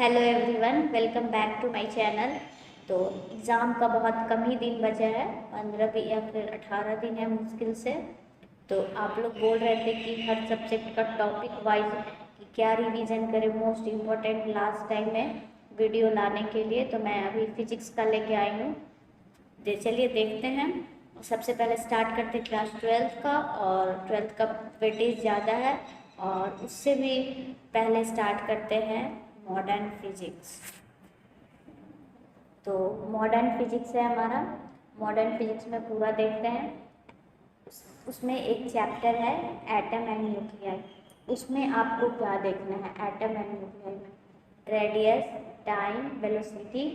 Hello everyone, welcome back to my channel. तो exam का बहुत कम ही दिन बचा है, 15 भी या फिर 18 दिन है मुश्किल से। तो आप लोग बोल रहे थे कि हर सब्जेक्ट का टॉपिक वाइज कि क्या रिवीजन करें, मोस्ट इम्पोर्टेंट लास्ट टाइम में वीडियो लाने के लिए। तो मैं अभी फिजिक्स का लेके आई हूँ। चलिए देखते हैं। सबसे पहले स्टार्ट करते हैं क्लास 12 का, और 12th का वेटेज ज़्यादा है, और उससे भी पहले स्टार्ट करते हैं मॉडर्न फिजिक्स। तो मॉडर्न फिजिक्स है हमारा। मॉडर्न फिजिक्स में पूरा देखते हैं। उसमें एक चैप्टर है एटम एंड न्यूक्लियाई। उसमें आपको क्या देखना है एटम एंड न्यूक्लियाई में? रेडियस, टाइम, वेलोसिटी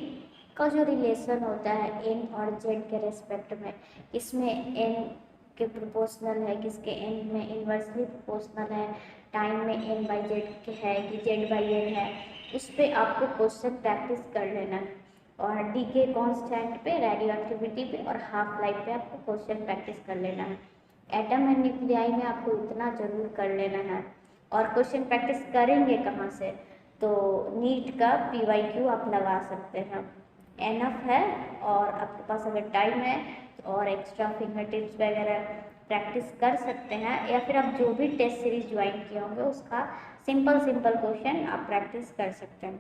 का जो रिलेशन होता है एन और जेड के रेस्पेक्ट में, किसमें एन के प्रोपोर्शनल है, किसके एन में इन्वर्सली प्रोपोर्शनल है, टाइम में एन बाई जेड के है कि जेड बाई एन है, उस पर आपको क्वेश्चन प्रैक्टिस कर लेना है। और डीके कांस्टेंट पे, रेडियो एक्टिविटी पे और हाफ लाइफ पे आपको क्वेश्चन प्रैक्टिस कर लेना है। एटम एंड न्यूक्लियाई में आपको इतना ज़रूर कर लेना है। और क्वेश्चन प्रैक्टिस करेंगे कहाँ से? तो नीट का PYQ आप लगा सकते हैं, एनफ है। और आपके पास अगर टाइम है तो और एक्स्ट्रा फिंगर टिप्स वगैरह प्रैक्टिस कर सकते हैं, या फिर आप जो भी टेस्ट सीरीज ज्वाइन किए होंगे उसका सिंपल सिंपल क्वेश्चन आप प्रैक्टिस कर सकते हैं।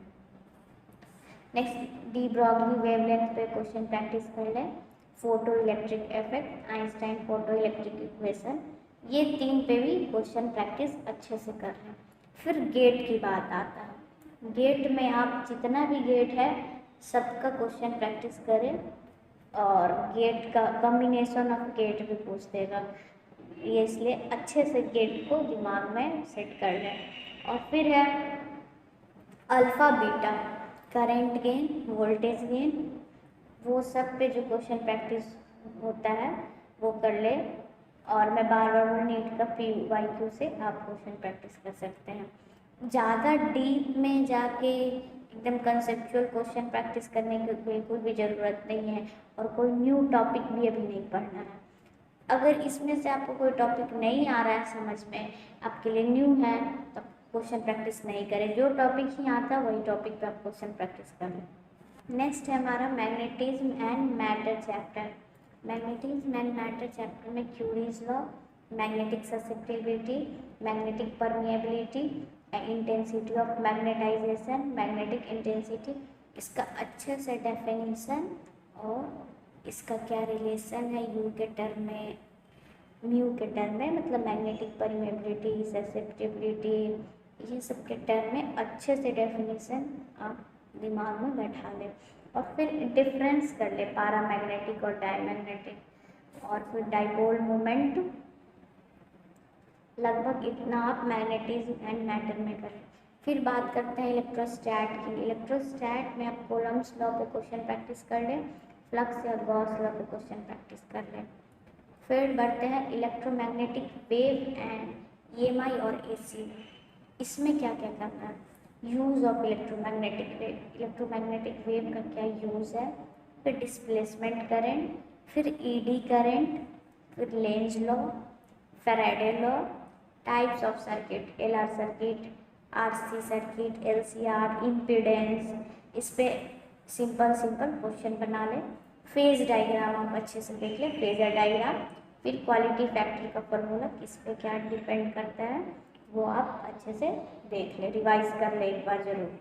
नेक्स्ट डी ब्रॉगली वेवलेंथ पे क्वेश्चन प्रैक्टिस कर लें। Photo electric effect, Einstein photo electric equation, ये 3 पे भी क्वेश्चन प्रैक्टिस अच्छे से कर लें। फिर गेट की बात आता है। गेट में आप जितना भी गेट है सबका क्वेश्चन प्रैक्टिस करें, और गेट का कॉम्बिनेशन ऑफ गेट भी पूछ देगा, ये इसलिए अच्छे से गेट को दिमाग में सेट कर लें। और फिर है alpha beta, current gain, voltage gain, वो सब पे जो क्वेश्चन प्रैक्टिस होता है वो कर ले। और मैं बार बार नीट का PYQ से आप क्वेश्चन प्रैक्टिस कर सकते हैं। ज़्यादा डीप में जाके एकदम कंसेप्चुअल क्वेश्चन प्रैक्टिस करने की बिल्कुल भी ज़रूरत नहीं है, और कोई न्यू टॉपिक भी अभी नहीं पढ़ना है। अगर इसमें से आपको कोई टॉपिक नहीं आ रहा है समझ में, आपके लिए न्यू है, तो क्वेश्चन प्रैक्टिस नहीं करें। जो टॉपिक ही आता है वही टॉपिक पे आप क्वेश्चन प्रैक्टिस करें। नेक्स्ट है हमारा magnetism and matter chapter. Magnetism and matter chapter में Curie's law, magnetic susceptibility, magnetic permeability, intensity of magnetization, magnetic intensity, इसका अच्छे से डेफिनेशन, और इसका क्या रिलेशन है यू के टर्म में, म्यू के टर्म में, मतलब मैग्नेटिक परमिएबिलिटी, ससेप्टिबिलिटी, ये सब के टर्म में अच्छे से डेफिनेशन आप दिमाग में बैठा लें। और फिर डिफरेंस कर ले पैरामैग्नेटिक और डायमैग्नेटिक, और फिर डाइपोल मोमेंट। लगभग इतना आप मैग्नेटिज्म एंड मैटर में करें। फिर बात करते हैं इलेक्ट्रोस्टैट की। इलेक्ट्रोस्टैट में आप कोलम्स लॉ पे क्वेश्चन प्रैक्टिस कर लें, फ्लक्स या गॉस लॉ पे क्वेश्चन प्रैक्टिस कर लें। फिर बढ़ते हैं इलेक्ट्रोमैग्नेटिक वेव एंड EMI और AC। इसमें क्या क्या करना है? Use of electromagnetic wave, electromagnetic wave का क्या यूज़ है, फिर डिस्प्लेसमेंट करंट, फिर ED करंट, फिर Lenz law, Faraday law, types of circuit, LR circuit, RC circuit, LCR, impedance, इस पे सिंपल सिंपल क्वेश्चन बना लें। फेज डायग्राम आप अच्छे से देख लें, फेजर डायग्राम। फिर क्वालिटी फैक्टर का फॉर्मूला किस पे क्या डिपेंड करता है वो आप अच्छे से देख लें, रिवाइज कर लें एक बार ज़रूर।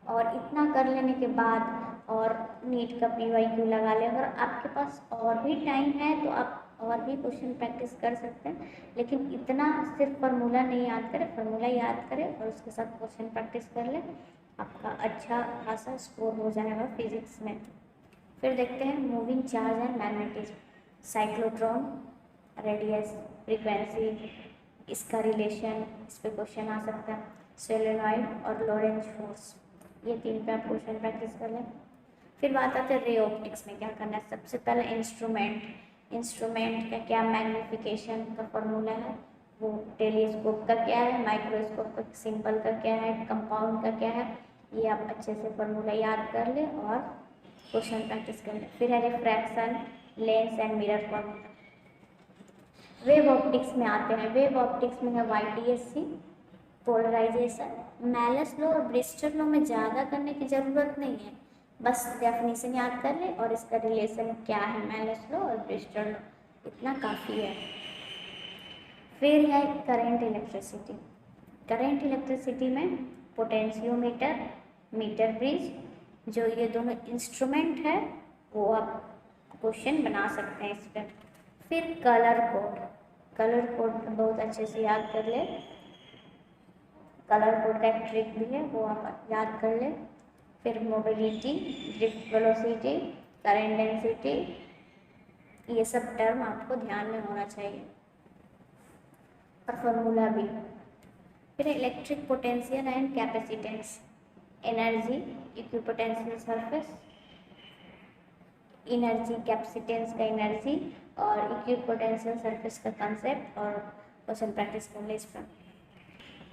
और इतना कर लेने के बाद और नीट का PYQ लगा लें। अगर आपके पास और भी टाइम है तो आप और भी क्वेश्चन प्रैक्टिस कर सकते हैं, लेकिन इतना सिर्फ फार्मूला नहीं याद करें, फार्मूला याद करें और उसके साथ क्वेश्चन प्रैक्टिस कर लें, आपका अच्छा खासा स्कोर हो जाएगा फिजिक्स में। फिर देखते हैं moving charge and magnetism, cyclotron, radius, frequency, इसका रिलेशन, इस पर क्वेश्चन आ सकता है, सोलेनॉइड और लॉरेंज फोर्स, ये 3 पे आप क्वेश्चन प्रैक्टिस कर लें। फिर बात आती है रे ऑप्टिक्स में क्या करना है। सबसे पहले इंस्ट्रूमेंट का क्या मैग्नीफिकेशन का फॉर्मूला है, वो टेलीस्कोप का क्या है, माइक्रोस्कोप का सिंपल का क्या है, कंपाउंड का क्या है, ये आप अच्छे से फॉर्मूला याद कर लें और क्वेश्चन प्रैक्टिस कर लें। फिर है refraction, lens and mirror formula. Wave optics में आते हैं। वेव ऑप्टिक्स में है YTSC, पोलराइजेशन मैलस लॉ और ब्रिस्टल लॉ में ज़्यादा करने की ज़रूरत नहीं है, बस डेफिनेशन याद कर ले और इसका रिलेशन क्या है मैलस लॉ और ब्रिस्टल लॉ, इतना काफ़ी है। फिर है करंट इलेक्ट्रिसिटी। करंट इलेक्ट्रिसिटी में पोटेंशियोमीटर, मीटर ब्रिज, जो ये दोनों इंस्ट्रूमेंट है वो आप क्वेश्चन बना सकते हैं इस पर। फिर कलर कोड, कलर कोड बहुत अच्छे से याद कर ले, कलर कोड का एक ट्रिक भी है वो आप याद कर ले। फिर mobility, drift velocity, current density, ये सब टर्म आपको ध्यान में होना चाहिए और फॉर्मूला भी। फिर electric potential and capacitance, energy, equipotential surface, energy, capacitance का एनर्जी और इक्विपोटेंशियल सरफेस का कंसेप्ट, और क्वेश्चन प्रैक्टिस कर ले इस पर।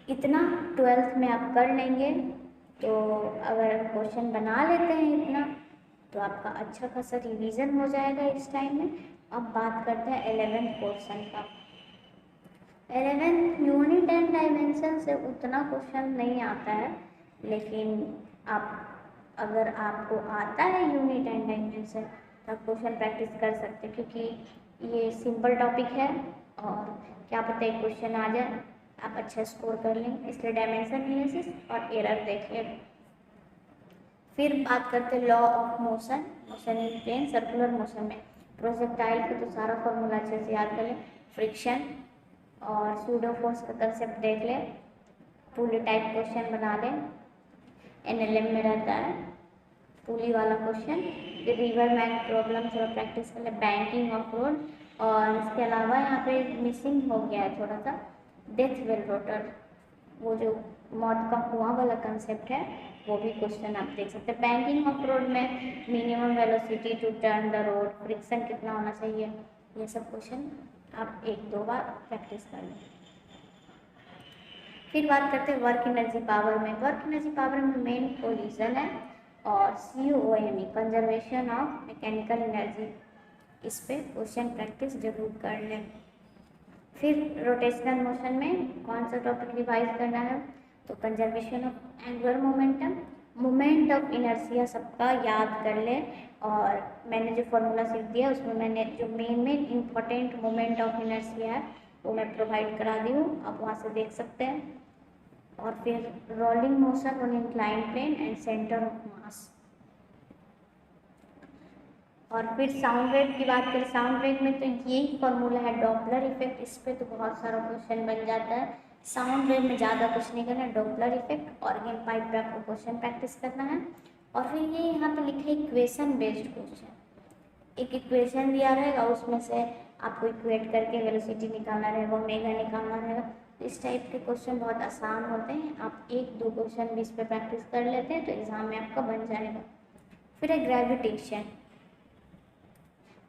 इतना 12th में आप कर लेंगे तो अगर क्वेश्चन बना लेते हैं इतना तो आपका अच्छा खासा रिवीजन हो जाएगा इस टाइम में। अब बात करते हैं 11th क्वेश्चन का। 11th यूनिट एंड डायमेंशन से उतना क्वेश्चन नहीं आता है, लेकिन आप अगर आपको आता है यूनिट एंड डायमेंशन तो आप क्वेश्चन प्रैक्टिस कर सकते हैं, क्योंकि ये सिंपल टॉपिक है और क्या पता एक क्वेश्चन आ जाए आप अच्छा स्कोर कर लें, इसलिए डायमेंशन एनालिसिस और एरर देख लें। फिर बात करते हैं law of motion, motion in plane, circular motion में प्रोजेक्टाइल का तो सारा फॉर्मूला अच्छे से याद कर लें। फ्रिक्शन और सूडो फोर्स का कंसेप्ट देख ले, पुली टाइप क्वेश्चन बना लें, एनएलएम में रहता है पुली वाला क्वेश्चन। फिर रिवर बैंक प्रॉब्लम थोड़ा प्रैक्टिस कर ले, बैंकिंग ऑफ रोड, और इसके अलावा यहाँ पे मिसिंग हो गया है थोड़ा सा डेथ वेल रोटर, वो जो मौत का कुआं वाला कंसेप्ट है वो भी क्वेश्चन आप देख सकते हैं। बैंकिंग ऑफ रोड में minimum velocity to turn the road, friction कितना होना चाहिए, ये सब क्वेश्चन आप 1-2 बार प्रैक्टिस कर लें। फिर बात करते हैं वर्क एनर्जी पावर में। वर्क एनर्जी पावर में मेन कोलिजन है और COME, conservation of mechanical energy, इस पे क्वेश्चन प्रैक्टिस जरूर कर लें। फिर रोटेशनल मोशन में कौन सा टॉपिक रिवाइज करना है, तो conservation of angular momentum, moment of inertia सबका याद कर ले, और मैंने जो फॉर्मूला सीख दिया उसमें मैंने जो main important moment of inertia है वो मैं प्रोवाइड करा दी हूँ, आप वहाँ से देख सकते हैं। और फिर rolling motion on inclined plane and centre of mass. और फिर साउंड वेव की बात करें, साउंड वेव में तो यही फॉर्मूला है डॉपलर इफेक्ट, इस पर तो बहुत सारा क्वेश्चन बन जाता है। साउंड वेव में ज़्यादा कुछ नहीं करना है, डॉपलर इफेक्ट, ऑर्गन पाइप पे आपको क्वेश्चन प्रैक्टिस करना है। और फिर ये यहाँ पे लिखा है इक्वेशन बेस्ड क्वेश्चन, एक इक्वेशन दिया रहेगा उसमें से आपको इक्वेट करके वेलोसिटी निकालना रहेगा, ओमेगा निकालना रहेगा। इस टाइप के क्वेश्चन बहुत आसान होते हैं, आप 1-2 क्वेश्चन भी इस पर प्रैक्टिस कर लेते हैं तो एग्जाम में आपका बन जाएगा। फिर है ग्रेविटेशन।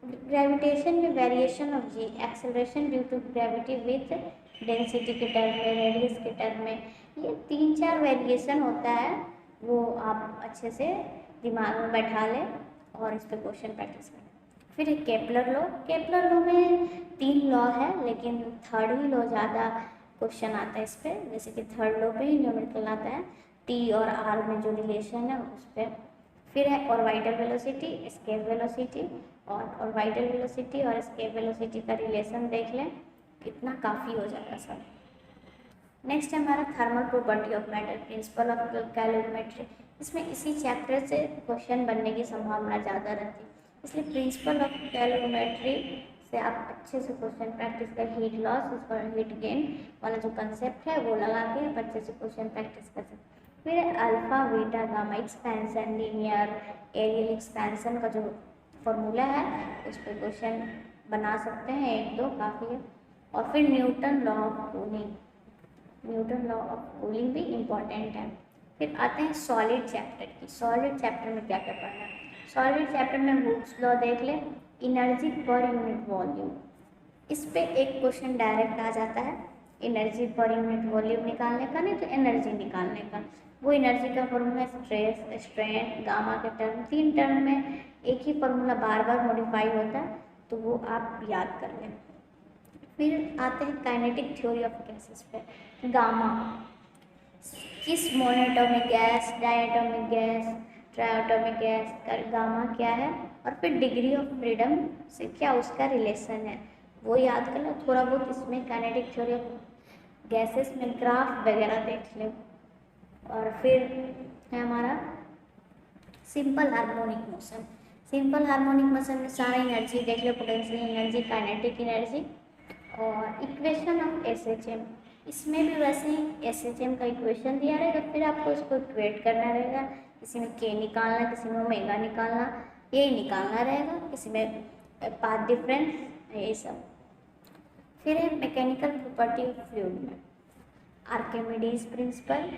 ग्रेविटेशन में variation of g, acceleration due to gravity with density के टर्म में, रेडियस के टर्म में, ये 3-4 वेरिएशन होता है, वो आप अच्छे से दिमाग में बैठा लें और इस पर क्वेश्चन प्रैक्टिस करें। फिर एक केपलर लॉ, केपलर लॉ में 3 लॉ है लेकिन थर्ड ही लॉ ज़्यादा क्वेश्चन आता है इस पर, जैसे कि थर्ड लॉ पे ही न्यूमेरिकल आता है, T और R में जो रिलेशन है उस पर। फिर है ऑर्बिटल वेलोसिटी, एस्केप वेलोसिटी, और ऑर्बिटल वेलोसिटी और एस्केप वेलोसिटी का रिलेशन देख लें, इतना काफ़ी हो जाएगा सर। नेक्स्ट है हमारा thermal property of matter, principle of calorimetry. इसमें इसी चैप्टर से क्वेश्चन बनने की संभावना ज़्यादा रहती है, इसलिए प्रिंसिपल ऑफ कैलोरीमेट्री से आप अच्छे से क्वेश्चन प्रैक्टिस कर, हीट लॉस और हीट गेन वाला जो कंसेप्ट है वो लगा के आप अच्छे से क्वेश्चन प्रैक्टिस कर सकते हैं। फिर alpha beta gamma expansion, linear areal expansion का जो फॉर्मूला है उस पर क्वेश्चन बना सकते हैं, 1-2 काफ़ी है। और फिर Newton law of cooling, Newton law of cooling भी इम्पॉर्टेंट है। फिर आते हैं सॉलिड चैप्टर की, सॉलिड चैप्टर में क्या क्या पढ़ना है। सॉलिड चैप्टर में हुक्स लॉ देख ले, एनर्जी पर यूनिट वॉल्यूम, इस पे एक क्वेश्चन डायरेक्ट आ जाता है, एनर्जी पर यूनिट वॉल्यूम निकालने का, नहीं तो एनर्जी निकालने का। वो एनर्जी का फॉर्मूला स्ट्रेस, स्ट्रेन, गामा के टर्म, 3 टर्म में एक ही फॉर्मूला बार बार मॉडिफाई होता है, तो वो आप याद कर लें। फिर आते हैं काइनेटिक थ्योरी ऑफ गैसेस पे, गामा, किस monoatomic gas, diatomic gas, triatomic gas का गामा क्या है, और फिर डिग्री ऑफ फ्रीडम से क्या उसका रिलेशन है वो याद कर लो। थोड़ा बहुत इसमें काइनेटिक थ्योरी ऑफ गैसेस में ग्राफ वगैरह देख लो। और फिर है हमारा simple harmonic motion. Simple harmonic motion में सारा एनर्जी देख लो, पोटेंशियल एनर्जी, काइनेटिक एनर्जी और इक्वेशन ऑफ एसएचएम। इसमें भी वैसे ही एसएचएम का इक्वेशन दिया रहेगा, फिर आपको इसको इक्वेट करना रहेगा। किसी में के निकालना, किसी में ओमेगा निकालना, यही निकालना रहेगा, किसी में पाथ डिफरेंस, ये सब। फिर है मैकेनिकल प्रॉपर्टी ऑफ फ्लूइड में Archimedes principle,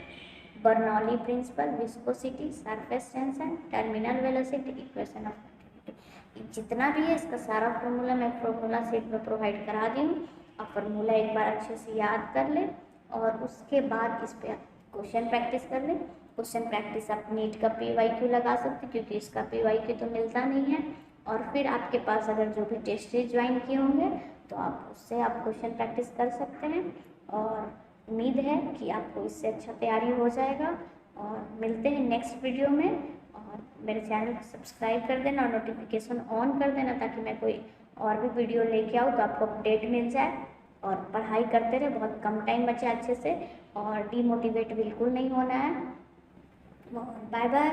Bernoulli principle, viscosity, surface tension, terminal velocity, equation of continuity. जितना भी है इसका सारा फॉर्मूला मैं फॉर्मूला शीट में प्रोवाइड करा दी हूँ। आप फॉर्मूला एक बार अच्छे से याद कर ले और उसके बाद इस पर क्वेश्चन प्रैक्टिस कर ले। क्वेश्चन प्रैक्टिस आप नीट का PYQ लगा सकते क्योंकि इसका PYQ तो मिलता नहीं है। और फिर आपके पास अगर जो भी टेस्ट सीरीज ज्वाइन किए होंगे तो आप उससे आप क्वेश्चन प्रैक्टिस कर सकते हैं। और उम्मीद है कि आपको इससे अच्छा तैयारी हो जाएगा। और मिलते हैं नेक्स्ट वीडियो में। और मेरे चैनल को सब्सक्राइब कर देना और नोटिफिकेशन ऑन कर देना ताकि मैं कोई और भी वीडियो लेके आऊँ तो आपको अपडेट मिल जाए। और पढ़ाई करते रहे, बहुत कम टाइम बचा अच्छे से, और डीमोटिवेट बिल्कुल नहीं होना है। Bye bye.